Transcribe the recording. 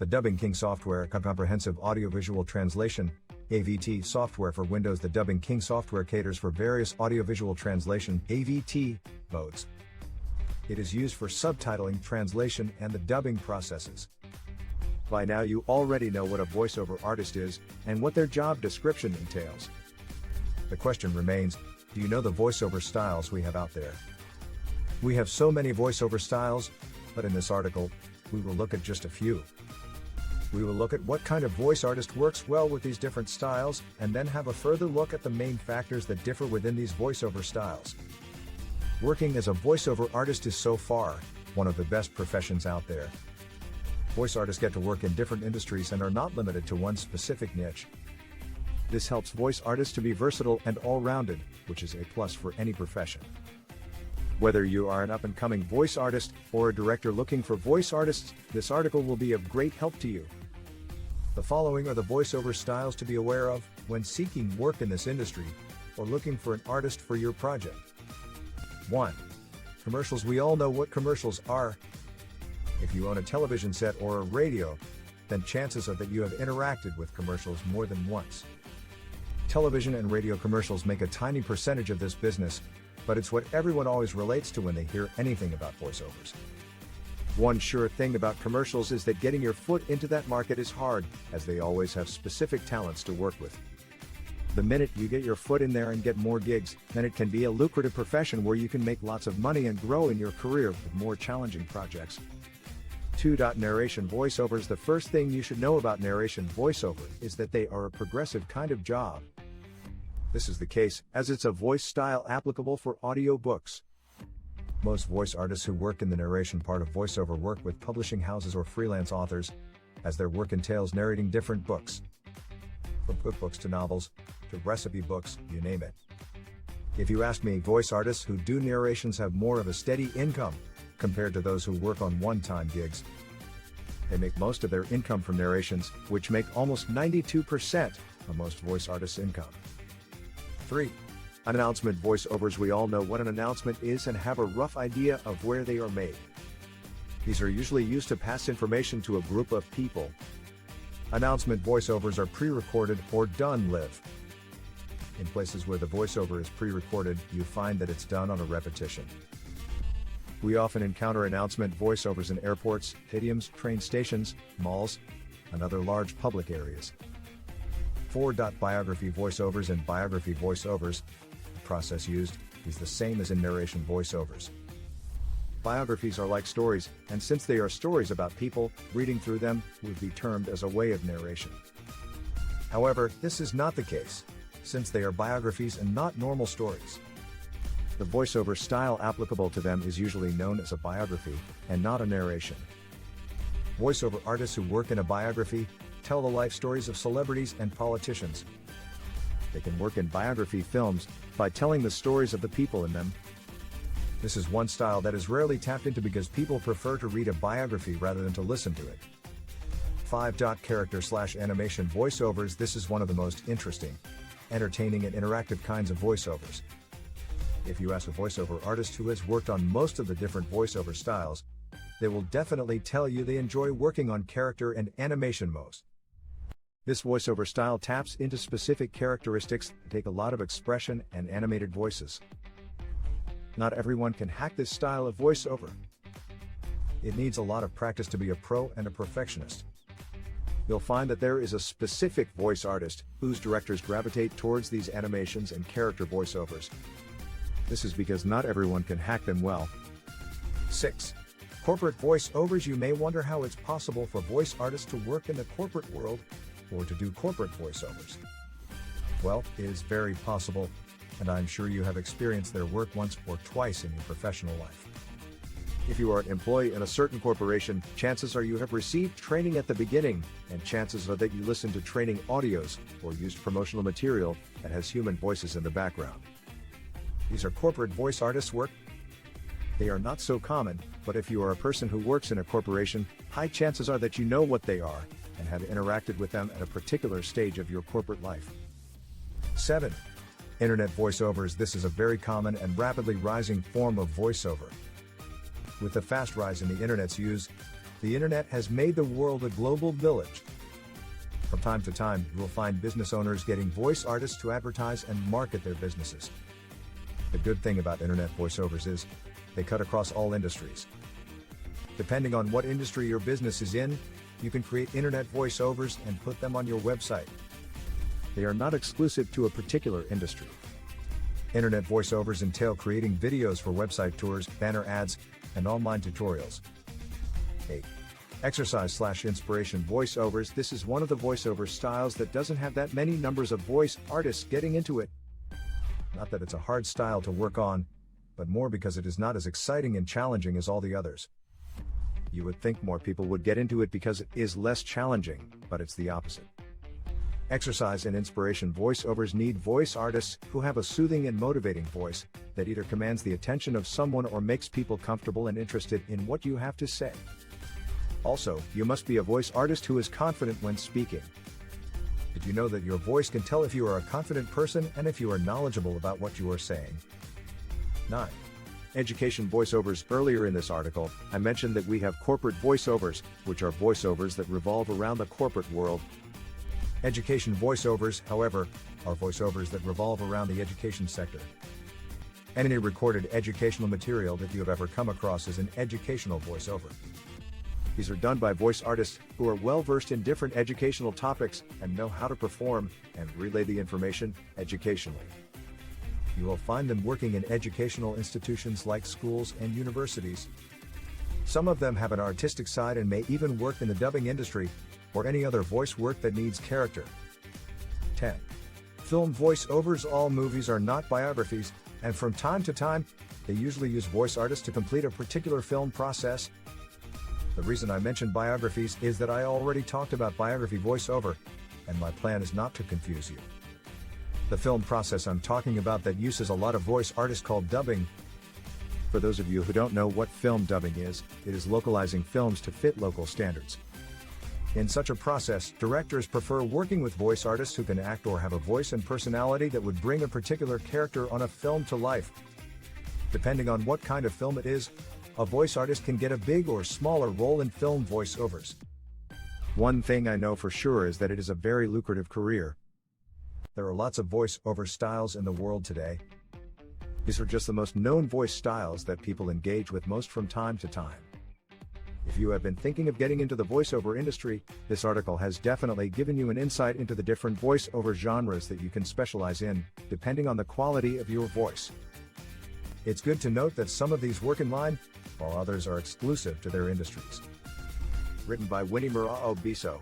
The Dubbing King software, comprehensive audiovisual translation, AVT software for Windows. The Dubbing King software caters for various audiovisual translation (AVT) modes. It is used for subtitling, translation, and the dubbing processes. By now you already know what a voiceover artist is, and what their job description entails. The question remains, do you know the voiceover styles we have out there? We have so many voiceover styles, but in this article, we will look at just a few. We will look at what kind of voice artist works well with these different styles, and then have a further look at the main factors that differ within these voiceover styles. Working as a voiceover artist is so far one of the best professions out there. Voice artists get to work in different industries and are not limited to one specific niche. This helps voice artists to be versatile and all-rounded, which is a plus for any profession. Whether you are an up-and-coming voice artist or a director looking for voice artists, this article will be of great help to you. The following are the voiceover styles to be aware of when seeking work in this industry or looking for an artist for your project. 1. Commercials. We all know what commercials are. If you own a television set or a radio, then chances are that you have interacted with commercials more than once. Television and radio commercials make a tiny percentage of this business, but it's what everyone always relates to when they hear anything about voiceovers. One sure thing about commercials is that getting your foot into that market is hard, as they always have specific talents to work with. The minute you get your foot in there and get more gigs, then it can be a lucrative profession where you can make lots of money and grow in your career with more challenging projects. 2. Narration voiceovers. The first thing you should know about narration voiceover is that they are a progressive kind of job. This is the case, as it's a voice style applicable for audiobooks. Most voice artists who work in the narration part of voiceover work with publishing houses or freelance authors, as their work entails narrating different books. From cookbooks to novels, to recipe books, you name it. If you ask me, voice artists who do narrations have more of a steady income, compared to those who work on one-time gigs. They make most of their income from narrations, which make almost 92% of most voice artists' income. 3. Announcement voiceovers. We all know what an announcement is and have a rough idea of where they are made. These are usually used to pass information to a group of people. Announcement voiceovers are pre-recorded or done live. In places where the voiceover is pre-recorded, you find that it's done on a repetition. We often encounter announcement voiceovers in airports, stadiums, train stations, malls, and other large public areas. 4. Biography voiceovers. In biography voiceovers, the process used is the same as in narration voiceovers. Biographies are like stories, and since they are stories about people, reading through them would be termed as a way of narration. However, this is not the case, since they are biographies and not normal stories. The voiceover style applicable to them is usually known as a biography, and not a narration. Voiceover artists who work in a biography tell the life stories of celebrities and politicians. They can work in biography films by telling the stories of the people in them. This is one style that is rarely tapped into because people prefer to read a biography rather than to listen to it. 5. Character/animation voiceovers. This is one of the most interesting, entertaining and interactive kinds of voiceovers. If you ask a voiceover artist who has worked on most of the different voiceover styles, they will definitely tell you they enjoy working on character and animation most. This voiceover style taps into specific characteristics that take a lot of expression and animated voices. Not everyone can hack this style of voiceover. It needs a lot of practice to be a pro and a perfectionist. You'll find that there is a specific voice artist whose directors gravitate towards these animations and character voiceovers. This is because not everyone can hack them well. 6. Corporate voiceovers. You may wonder how it's possible for voice artists to work in the corporate world or to do corporate voiceovers. Well, it is very possible, and I'm sure you have experienced their work once or twice in your professional life. If you are an employee in a certain corporation, chances are you have received training at the beginning, and chances are that you listened to training audios or used promotional material that has human voices in the background. These are corporate voice artists' work. They are not so common, but if you are a person who works in a corporation, high chances are that you know what they are and have interacted with them at a particular stage of your corporate life. 7. Internet voiceovers. This is a very common and rapidly rising form of voiceover. With the fast rise in the internet's use, The internet has made the world a global village. From time to time, you will find business owners getting voice artists to advertise and market their businesses. The good thing about internet voiceovers is, they cut across all industries. Depending on what industry your business is in, you can create internet voiceovers and put them on your website. They are not exclusive to a particular industry. Internet voiceovers entail creating videos for website tours, banner ads, and online tutorials. 8. Exercise/inspiration voiceovers. This is one of the voiceover styles that doesn't have that many numbers of voice artists getting into it. Not that it's a hard style to work on, but more because it is not as exciting and challenging as all the others. You would think more people would get into it because it is less challenging, but it's the opposite. Exercise and inspiration voiceovers need voice artists who have a soothing and motivating voice that either commands the attention of someone or makes people comfortable and interested in what you have to say. Also, you must be a voice artist who is confident when speaking. Did you know that your voice can tell if you are a confident person and if you are knowledgeable about what you are saying? 9. Education voiceovers. Earlier in this article, I mentioned that we have corporate voiceovers, which are voiceovers that revolve around the corporate world. Education voiceovers, however, are voiceovers that revolve around the education sector. Any recorded educational material that you have ever come across is an educational voiceover. These are done by voice artists who are well versed in different educational topics and know how to perform and relay the information educationally. You will find them working in educational institutions like schools and universities. Some of them have an artistic side and may even work in the dubbing industry, or any other voice work that needs character. 10. Film voiceovers. All movies are not biographies, and from time to time, they usually use voice artists to complete a particular film process. The reason I mentioned biographies is that I already talked about biography voiceover, and my plan is not to confuse you. The film process I'm talking about that uses a lot of voice artists called dubbing. For those of you who don't know what film dubbing is, it is localizing films to fit local standards. In such a process, directors prefer working with voice artists who can act or have a voice and personality that would bring a particular character on a film to life. Depending on what kind of film it is, a voice artist can get a big or smaller role in film voiceovers. One thing I know for sure is that it is a very lucrative career. There are lots of voice-over styles in the world today. These are just the most known voice styles that people engage with most from time to time. If you have been thinking of getting into the voiceover industry, this article has definitely given you an insight into the different voiceover genres that you can specialize in, depending on the quality of your voice. It's good to note that some of these work in line, while others are exclusive to their industries. Written by Winnie Murao Biso.